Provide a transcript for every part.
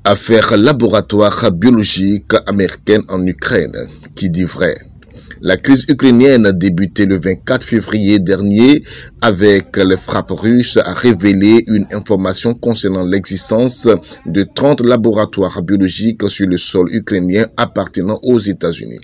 Affaire laboratoire biologique américaine en Ukraine. Qui dit vrai? La crise ukrainienne débutée le 24 février dernier avec les frappes russes a révélé une information concernant l'existence de 30 laboratoires biologiques sur le sol ukrainien appartenant aux États-Unis.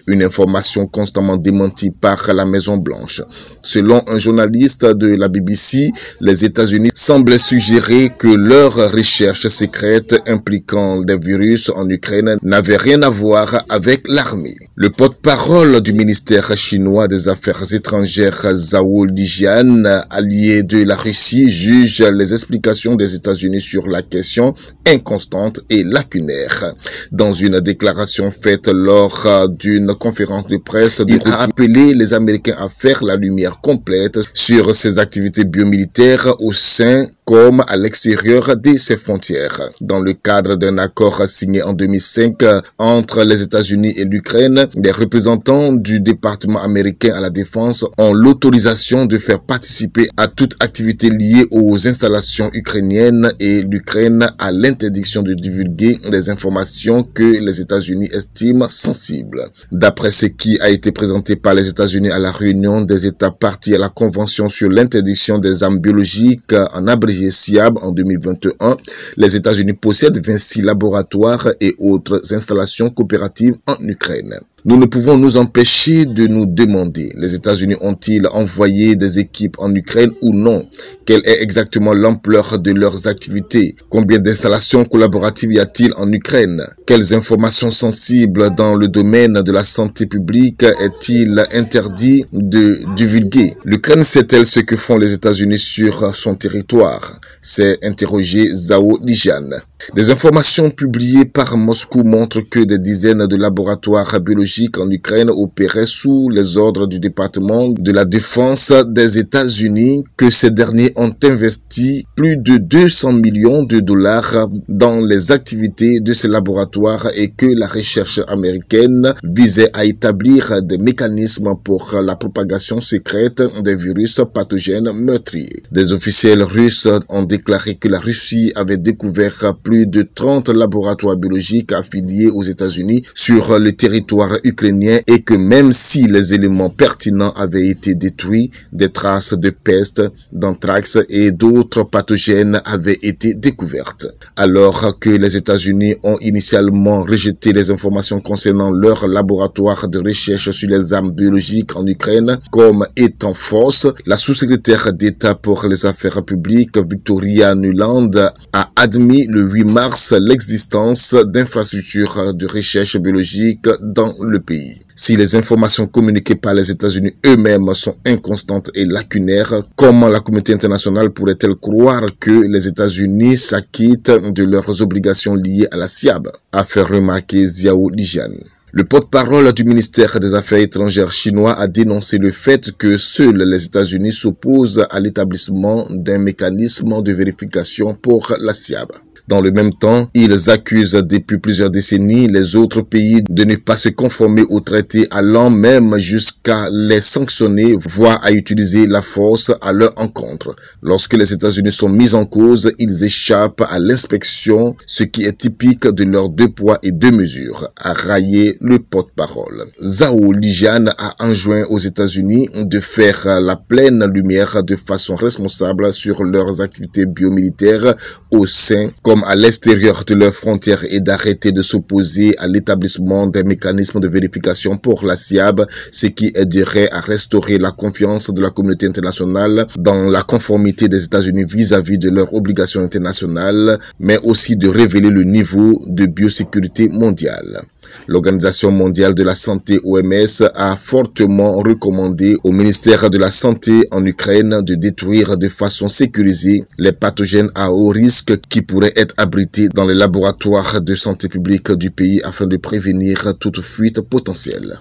Une information constamment démentie par la Maison-Blanche. Selon un journaliste de la BBC, les États-Unis semblent suggérer que leurs recherches secrètes impliquant des virus en Ukraine n'avaient rien à voir avec l'armée. Le porte-parole du ministère chinois des Affaires étrangères Zhao Lijian, allié de la Russie, juge les explications des États-Unis sur la question inconstantes et lacunaires. Dans une déclaration faite lors d'une conférence de presse, il a appelé les Américains à faire la lumière complète sur ces activités biomilitaires au sein comme à l'extérieur de ses frontières. Dans le cadre d'un accord signé en 2005 entre les États-Unis et l'Ukraine, les représentants du département américain à la défense ont l'autorisation de faire participer à toute activité liée aux installations ukrainiennes et l'Ukraine a l'interdiction de divulguer des informations que les États-Unis estiment sensibles. D'après ce qui a été présenté par les États-Unis à la réunion des États partis à la Convention sur l'interdiction des armes biologiques en abrégé SIAB en 2021, les États-Unis possèdent 26 laboratoires et autres installations coopératives en Ukraine. Nous ne pouvons nous empêcher de nous demander, les États-Unis ont-ils envoyé des équipes en Ukraine ou non? Quelle est exactement l'ampleur de leurs activités? Combien d'installations collaboratives y a-t-il en Ukraine? Quelles informations sensibles dans le domaine de la santé publique est-il interdit de divulguer? L'Ukraine sait-elle ce que font les États-Unis sur son territoire? S'est interrogé Zhao Lijian. Des informations publiées par Moscou montrent que des dizaines de laboratoires biologiques en Ukraine opéraient sous les ordres du département de la défense des États-Unis, que ces derniers ont investi plus de 200 millions de dollars dans les activités de ces laboratoires et que la recherche américaine visait à établir des mécanismes pour la propagation secrète des virus pathogènes meurtriers. Des officiels russes ont déclaré que la Russie avait découvert plus de 30 laboratoires biologiques affiliés aux États-Unis sur le territoire ukrainien et que même si les éléments pertinents avaient été détruits, des traces de peste, d'anthrax et d'autres pathogènes avaient été découvertes. Alors que les États-Unis ont initialement rejeté les informations concernant leur laboratoire de recherche sur les armes biologiques en Ukraine comme étant fausses, la sous-secrétaire d'État pour les affaires publiques Victoria Nuland a admis le 8 mars l'existence d'infrastructures de recherche biologique dans le pays. Si les informations communiquées par les États-Unis eux-mêmes sont inconstantes et lacunaires, comment la communauté internationale pourrait-elle croire que les États-Unis s'acquittent de leurs obligations liées à la SIAB? A fait remarquer Zhao Lijian. Le porte-parole du ministère des Affaires étrangères chinois a dénoncé le fait que seuls les États-Unis s'opposent à l'établissement d'un mécanisme de vérification pour la SIAB. Dans le même temps, ils accusent depuis plusieurs décennies les autres pays de ne pas se conformer au traité, allant même jusqu'à les sanctionner, voire à utiliser la force à leur encontre. Lorsque les États-Unis sont mis en cause, ils échappent à l'inspection, ce qui est typique de leurs deux poids et deux mesures, a raillé le porte-parole. Zhao Lijian a enjoint aux États-Unis de faire la pleine lumière de façon responsable sur leurs activités biomilitaires au sein comme à l'extérieur de leurs frontières et d'arrêter de s'opposer à l'établissement des mécanismes de vérification pour la SIAB, ce qui aiderait à restaurer la confiance de la communauté internationale dans la conformité des États-Unis vis-à-vis de leurs obligations internationales, mais aussi de révéler le niveau de biosécurité mondiale. L'Organisation mondiale de la santé OMS a fortement recommandé au ministère de la Santé en Ukraine de détruire de façon sécurisée les pathogènes à haut risque qui pourraient être abrités dans les laboratoires de santé publique du pays afin de prévenir toute fuite potentielle.